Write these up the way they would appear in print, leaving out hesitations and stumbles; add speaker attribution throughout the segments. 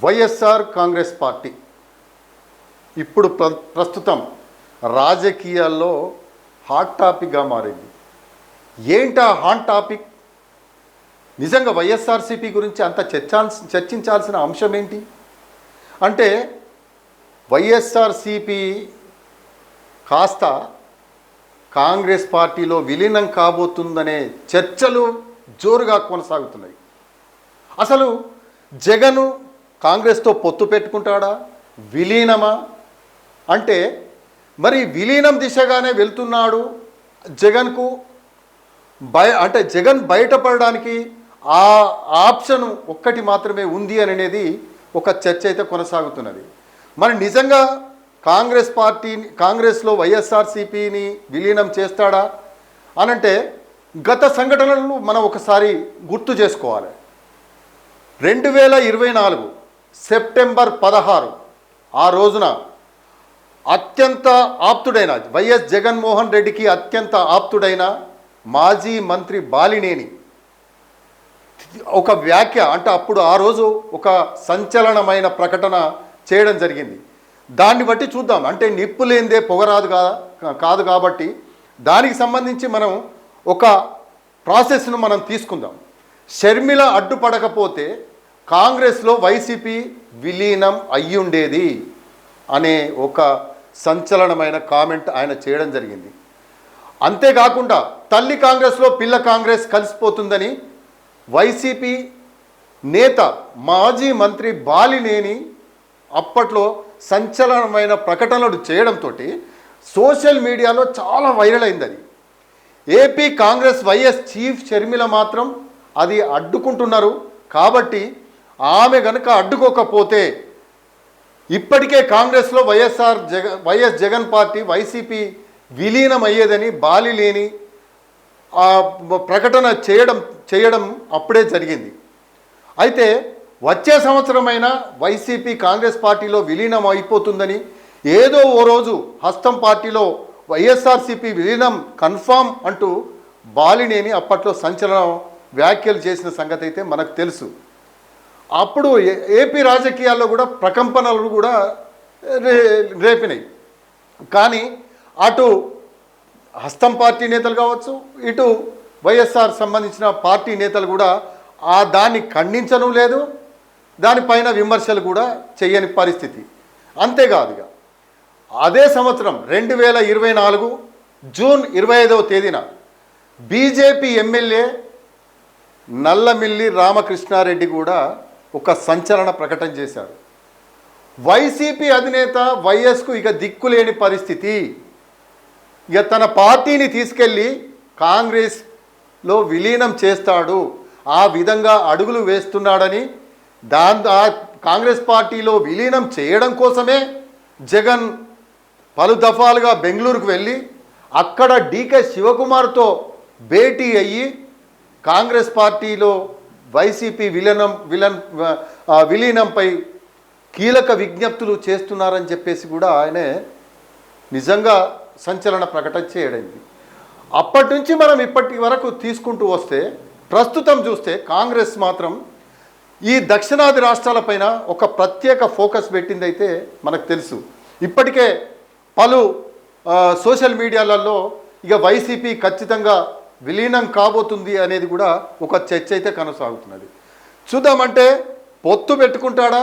Speaker 1: YSR Congress party ఇప్పుడు ప్రస్తుతం రాజకీయాల్లో హాట్ టాపిక్గా మారింది. ఏంటా హాట్ టాపిక్? నిజంగా వైఎస్ఆర్సీపీ గురించి అంత చర్చించాల్సిన అంశం ఏంటి అంటే, వైఎస్ఆర్సీపీ కాస్త కాంగ్రెస్ పార్టీలో విలీనం కాబోతుందనే చర్చలు జోరుగా కొనసాగుతున్నాయి. అసలు జగను కాంగ్రెస్తో పొత్తు పెట్టుకుంటాడా, విలీనమా అంటే మరి విలీనం దిశగానే వెళ్తున్నాడు జగన్కు. అంటే జగన్ బయటపడడానికి ఆ ఆప్షన్ ఒక్కటి మాత్రమే ఉంది అనేది ఒక చర్చ అయితే కొనసాగుతున్నది. మరి నిజంగా కాంగ్రెస్లో వైఎస్ఆర్సీపీని విలీనం చేస్తాడా అనంటే, గత సంఘటనలను మనం ఒకసారి గుర్తు చేసుకోవాలి. 2024 సెప్టెంబర్ 16 ఆ రోజున అత్యంత ఆప్తుడైన వైఎస్ జగన్మోహన్ రెడ్డికి అత్యంత ఆప్తుడైన మాజీ మంత్రి బాలినేని ఒక వ్యాఖ్య, అంటే అప్పుడు ఆ రోజు ఒక సంచలనమైన ప్రకటన చేయడం జరిగింది. దాన్ని బట్టి చూద్దాం. అంటే నిప్పు లేనిదే పొగరాదు కాదు కాబట్టి దానికి సంబంధించి మనం ఒక ప్రాసెస్ను మనం తీసుకుందాం. షర్మిల అడ్డుపడకపోతే కాంగ్రెస్లో వైసీపీ విలీనం అయ్యుండేది అనే ఒక సంచలనమైన కామెంట్ ఆయన చేయడం జరిగింది. అంతేకాకుండా తల్లి కాంగ్రెస్లో పిల్ల కాంగ్రెస్ కలిసిపోతుందని వైసీపీ నేత మాజీ మంత్రి బాలినేని అప్పట్లో సంచలనమైన ప్రకటనలు చేయడంతో సోషల్ మీడియాలో చాలా వైరల్ అయింది. అది AP Congress YS chief Sharmila మాత్రం అది అడ్డుకుంటున్నారు కాబట్టి ఆమె గనుక అడ్డుకోకపోతే ఇప్పటికే కాంగ్రెస్లో వైఎస్ జగన్ పార్టీ వైసీపీ విలీనం అయ్యేదని బాలినేని ప్రకటన చేయడం అప్పుడే జరిగింది. అయితే వచ్చే సంవత్సరమైనా వైసీపీ కాంగ్రెస్ పార్టీలో విలీనం అయిపోతుందని, ఏదో ఓ రోజు హస్తం పార్టీలో వైఎస్ఆర్సీపీ విలీనం కన్ఫామ్ అంటూ బాలినేని అప్పట్లో సంచలన వ్యాఖ్యలు చేసిన సంగతి అయితే మనకు తెలుసు. అప్పుడు ఏపీ రాజకీయాల్లో కూడా ప్రకంపనలు కూడా రేపినాయి. కానీ అటు హస్తం పార్టీ నేతలు కావచ్చు, ఇటు వైఎస్ఆర్ సంబంధించిన పార్టీ నేతలు కూడా దాన్ని ఖండించడం లేదు, దానిపైన విమర్శలు కూడా చేయని పరిస్థితి. అంతేకాదు, అదే సంవత్సరం 2024 జూన్ 25వ తేదీన బీజేపీ ఎమ్మెల్యే నల్లమిల్లి రామకృష్ణారెడ్డి కూడా ఒక సంచలన ప్రకటన చేశారు. వైసీపీ అధినేత వైఎస్కు ఇక దిక్కులేని పరిస్థితి, ఇక తన పార్టీని తీసుకెళ్ళి కాంగ్రెస్లో విలీనం చేస్తాడు, ఆ విధంగా అడుగులు వేస్తున్నాడని, కాంగ్రెస్ పార్టీలో విలీనం చేయడం కోసమే జగన్ పలు దఫాలుగా బెంగళూరుకు వెళ్ళి అక్కడ డీకే శివకుమార్తో భేటీ అయ్యి కాంగ్రెస్ పార్టీలో వైసీపీ విలీనంపై కీలక విజ్ఞప్తులు చేస్తున్నారని చెప్పేసి కూడా ఆయనే నిజంగా సంచలన ప్రకటన చేయడింది. అప్పటి నుంచి మనం ఇప్పటి వరకు తీసుకుంటూ వస్తే ప్రస్తుతం చూస్తే కాంగ్రెస్ మాత్రం ఈ దక్షిణాది రాష్ట్రాలపైన ఒక ప్రత్యేక ఫోకస్ పెట్టిందైతే మనకు తెలుసు. ఇప్పటికే పలు సోషల్ మీడియాలలో ఇక వైసీపీ ఖచ్చితంగా విలీనం కాబోతుంది అనేది కూడా ఒక చర్చ అయితే కొనసాగుతున్నది. చూద్దామంటే పొత్తు పెట్టుకుంటాడా,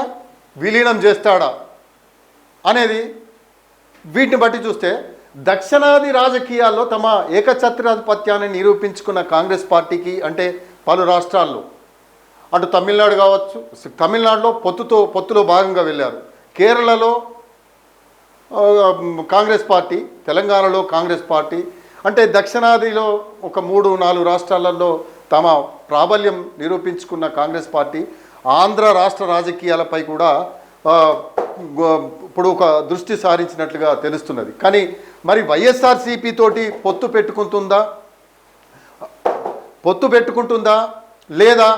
Speaker 1: విలీనం చేస్తాడా అనేది వీటిని బట్టి చూస్తే దక్షిణాది రాజకీయాల్లో తమ ఏకఛత్రాధిపత్యాన్ని నిరూపించుకున్న కాంగ్రెస్ పార్టీకి, అంటే పలు రాష్ట్రాల్లో, అటు తమిళనాడు కావచ్చు, తమిళనాడులో పొత్తులో భాగంగా వెళ్ళారు, కేరళలో కాంగ్రెస్ పార్టీ, తెలంగాణలో కాంగ్రెస్ పార్టీ, అంటే దక్షిణాదిలో ఒక 3-4 రాష్ట్రాలలో తమ ప్రాబల్యం నిరూపించుకున్న కాంగ్రెస్ పార్టీ ఆంధ్ర రాష్ట్ర రాజకీయాలపై కూడా ఇప్పుడు ఒక దృష్టి సారించినట్లుగా తెలుస్తున్నది. కానీ మరి వైఎస్ఆర్సీపీ తోటి పొత్తు పెట్టుకుంటుందా లేదా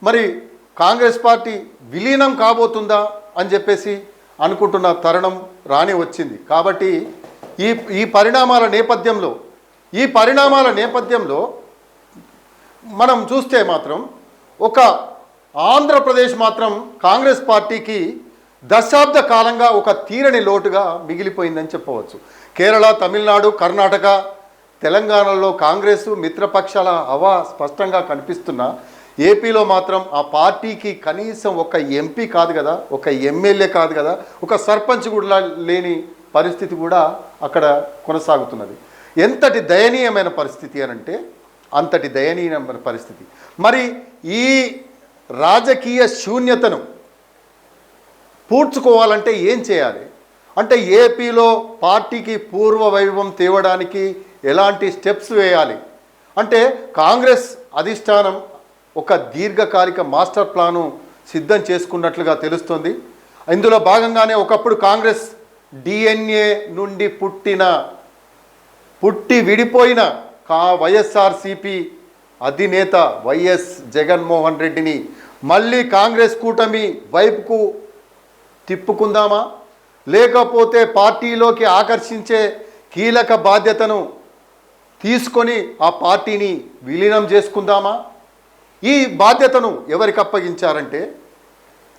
Speaker 1: మరి కాంగ్రెస్ పార్టీ విలీనం కాబోతుందా అని చెప్పేసి అనుకుంటున్న తరుణం రాని వచ్చింది. కాబట్టి ఈ పరిణామాల నేపథ్యంలో మనం చూస్తే మాత్రం ఒక ఆంధ్రప్రదేశ్ మాత్రం కాంగ్రెస్ పార్టీకి దశాబ్ద కాలంగా ఒక తీరని లోటుగా మిగిలిపోయిందని చెప్పవచ్చు. కేరళ, తమిళనాడు, కర్ణాటక, తెలంగాణలో కాంగ్రెస్ మిత్రపక్షాల హవా స్పష్టంగా కనిపిస్తున్నా ఏపీలో మాత్రం ఆ పార్టీకి కనీసం ఒక ఎంపీ కాదు కదా, ఒక ఎమ్మెల్యే కాదు కదా, ఒక సర్పంచ్ కూడా లేని పరిస్థితి కూడా అక్కడ కొనసాగుతున్నది. ఎంతటి దయనీయమైన పరిస్థితి అనంటే అంతటి దయనీయమైన పరిస్థితి. మరి ఈ రాజకీయ శూన్యతను పూడ్చుకోవాలంటే ఏం చేయాలి అంటే ఏపీలో పార్టీకి పూర్వ వైభవం తేవడానికి ఎలాంటి స్టెప్స్ వేయాలి అంటే కాంగ్రెస్ అధిష్టానం ఒక దీర్ఘకాలిక మాస్టర్ ప్లాను సిద్ధం చేసుకున్నట్లుగా తెలుస్తుంది. ఇందులో భాగంగానే ఒకప్పుడు కాంగ్రెస్ డిఎన్ఏ నుండి పుట్టి విడిపోయిన వైఎస్ఆర్సిపి అధినేత వైఎస్ జగన్మోహన్ రెడ్డిని మళ్ళీ కాంగ్రెస్ కూటమి వైపుకు తిప్పుకుందామా, లేకపోతే పార్టీలోకి ఆకర్షించే కీలక బాధ్యతను తీసుకొని ఆ పార్టీని విలీనం చేసుకుందామా? ఈ బాధ్యతను ఎవరికి అప్పగించారంటే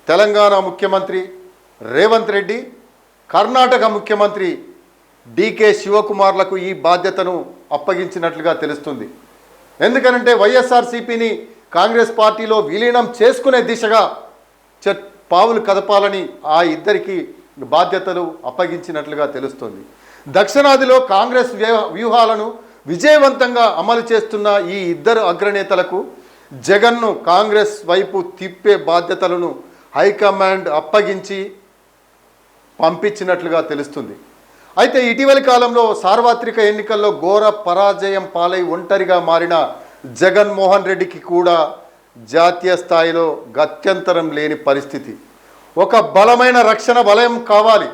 Speaker 1: తెలంగాణ ముఖ్యమంత్రి రేవంత్ రెడ్డి, కర్ణాటక ముఖ్యమంత్రి డికే శివకుమార్లకు ఈ బాధ్యతను అప్పగించినట్లుగా తెలుస్తుంది. ఎందుకనంటే వైఎస్ఆర్సీపీని కాంగ్రెస్ పార్టీలో విలీనం చేసుకునే దిశగా పావులు కదపాలని ఆ ఇద్దరికి బాధ్యతలు అప్పగించినట్లుగా తెలుస్తుంది. దక్షిణాదిలో కాంగ్రెస్ వ్యూహాలను విజయవంతంగా అమలు చేస్తున్న ఈ ఇద్దరు అగ్రనేతలకు జగన్ను కాంగ్రెస్ వైపు తిప్పే బాధ్యతలను హైకమాండ్ అప్పగించి పంపించినట్లుగా తెలుస్తుంది. అయితే ఇటీవలి కాలంలో సార్వత్రిక ఎన్నికల్లో ఘోర పరాజయం పాలై ఒంటరిగా మారిన జగన్మోహన్ రెడ్డికి కూడా జాతీయ స్థాయిలో గత్యంతరం లేని పరిస్థితి. ఒక బలమైన రక్షణ వలయం కావాలి,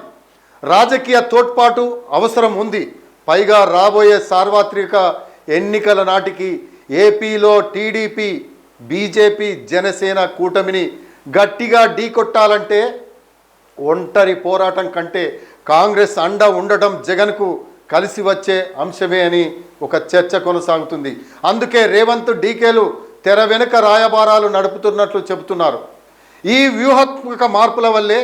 Speaker 1: రాజకీయ తోడ్పాటు అవసరం ఉంది. పైగా రాబోయే సార్వత్రిక ఎన్నికల నాటికి ఏపీలో టీడీపీ, బీజేపీ, జనసేన కూటమిని గట్టిగా ఢీకొట్టాలంటే ఒంటరి పోరాటం కంటే కాంగ్రెస్ అండ ఉండటం జగన్కు కలిసి వచ్చే అంశమే అని ఒక చర్చ కొనసాగుతుంది. అందుకే రేవంత్, డీకేలు తెర వెనుక రాయబారాలు నడుపుతున్నట్లు చెబుతున్నారు. ఈ వ్యూహాత్మక మార్పుల వల్లే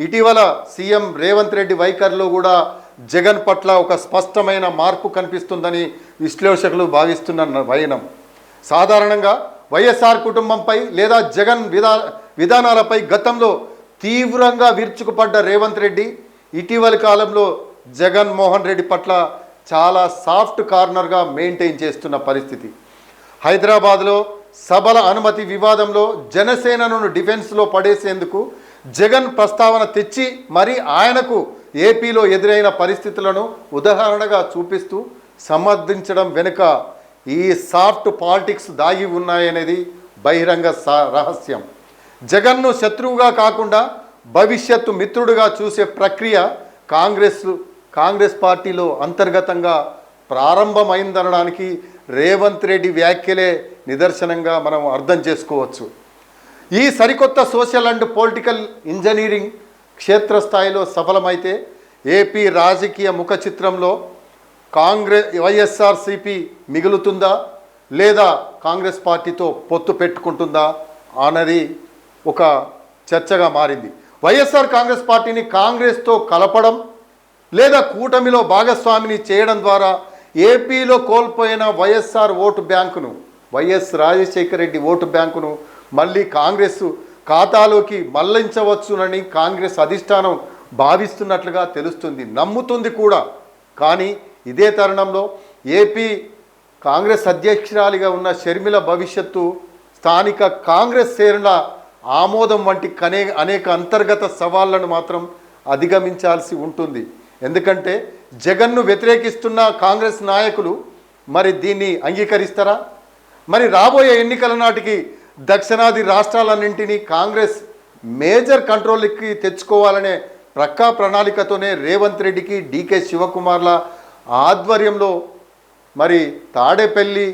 Speaker 1: ఇటీవల సీఎం రేవంత్ రెడ్డి వైఖరిలో కూడా జగన్ పట్ల ఒక స్పష్టమైన మార్పు కనిపిస్తుందని విశ్లేషకులు భావిస్తున్న వైనం. సాధారణంగా వైఎస్ఆర్ కుటుంబంపై లేదా జగన్ విధానాలపై గతంలో తీవ్రంగా విరుచుకుపడ్డ రేవంత్ రెడ్డి ఇటీవలి కాలంలో జగన్మోహన్ రెడ్డి పట్ల చాలా సాఫ్ట్ కార్నర్గా మెయింటైన్ చేస్తున్న పరిస్థితి. హైదరాబాద్లో సభల అనుమతి వివాదంలో జనసేనను డిఫెన్స్లో పడేసేందుకు జగన్ ప్రస్తావన తెచ్చి మరి ఆయనకు ఏపీలో ఎదురైన పరిస్థితులను ఉదాహరణగా చూపిస్తూ సమర్థించడం వెనుక ఈ సాఫ్ట్ పాలిటిక్స్ దాగి ఉన్నాయనేది బహిరంగ రహస్యం. జగన్ను శత్రువుగా కాకుండా భవిష్యత్తు మిత్రుడుగా చూసే ప్రక్రియ కాంగ్రెస్ పార్టీలో అంతర్గతంగా ప్రారంభమైందనడానికి రేవంత్ రెడ్డి వ్యాఖ్యలే నిదర్శనంగా మనం అర్థం చేసుకోవచ్చు. ఈ సరికొత్త సోషల్ అండ్ పొలిటికల్ ఇంజనీరింగ్ క్షేత్రస్థాయిలో సఫలమైతే ఏపీ రాజకీయ ముఖ చిత్రంలో వైఎస్ఆర్సీపీ మిగులుతుందా లేదా కాంగ్రెస్ పార్టీతో పొత్తు పెట్టుకుంటుందా అన్నది ఒక చర్చగా మారింది. వైఎస్ఆర్ కాంగ్రెస్ పార్టీని కాంగ్రెస్తో కలపడం లేదా కూటమిలో భాగస్వామిని చేయడం ద్వారా ఏపీలో కోల్పోయిన వైఎస్ఆర్ ఓటు బ్యాంకును, వైఎస్ రాజశేఖర రెడ్డి ఓటు బ్యాంకును మళ్ళీ కాంగ్రెస్ ఖాతాలోకి మళ్లించవచ్చునని కాంగ్రెస్ అధిష్టానం భావిస్తున్నట్లుగా తెలుస్తుంది, నమ్ముతుంది కూడా. కానీ ఇదే తరుణంలో ఏపీ కాంగ్రెస్ అధ్యక్షురాలిగా ఉన్న షర్మిల భవిష్యత్తు స్థానిక కాంగ్రెస్ శ్రేణుల ఆమోదం వంటి అనేక అంతర్గత సవాళ్లను మాత్రం అధిగమించాల్సి ఉంటుంది. ఎందుకంటే జగన్ను వ్యతిరేకిస్తున్న కాంగ్రెస్ నాయకులు మరి దీన్ని అంగీకరిస్తారా? మరి రాబోయే ఎన్నికల నాటికి దక్షిణాది రాష్ట్రాలన్నింటినీ కాంగ్రెస్ మేజర్ కంట్రోల్కి తెచ్చుకోవాలనే ప్రక్కా ప్రణాళికతోనే రేవంత్ రెడ్డికి, డికే శివకుమార్ల ఆధ్వర్యంలో మరి తాడేపల్లి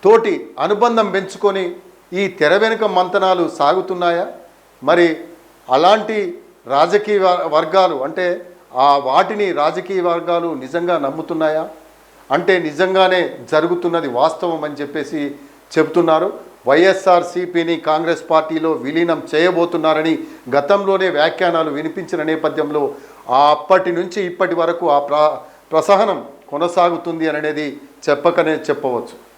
Speaker 1: తోటి అనుబంధం పెంచుకొని ఈ తెర వెనుక మంతనాలు సాగుతున్నాయా? మరి అలాంటి రాజకీయ వర్గాలు అంటే వాటిని రాజకీయ వర్గాలు నిజంగా నమ్ముతున్నాయా? అంటే నిజంగానే జరుగుతున్నది వాస్తవం అని చెప్పేసి చెబుతున్నారు. వైఎస్ఆర్సీపీని కాంగ్రెస్ పార్టీలో విలీనం చేయబోతున్నారని గతంలోనే వ్యాఖ్యానాలు వినిపించిన నేపథ్యంలో అప్పటి నుంచి ఇప్పటి వరకు ఆ ప్రసహనం కొనసాగుతుంది అనేది చెప్పకనే చెప్పవచ్చు.